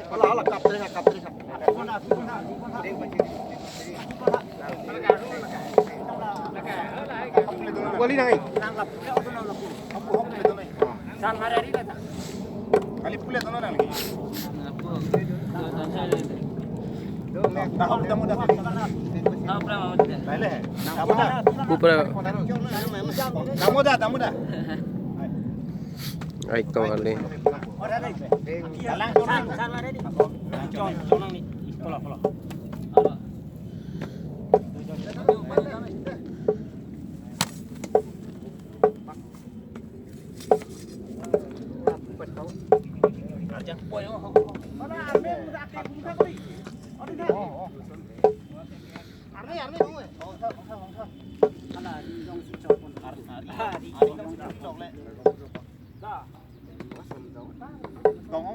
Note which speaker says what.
Speaker 1: Ala kap tadi kap. Wali nang San hari kata. Kali pule tu nang lagi. Dah dah mudah. Boleh. Dah mudah.
Speaker 2: Ay kali.
Speaker 1: San hari ni. Nang ni. Pola. Dong,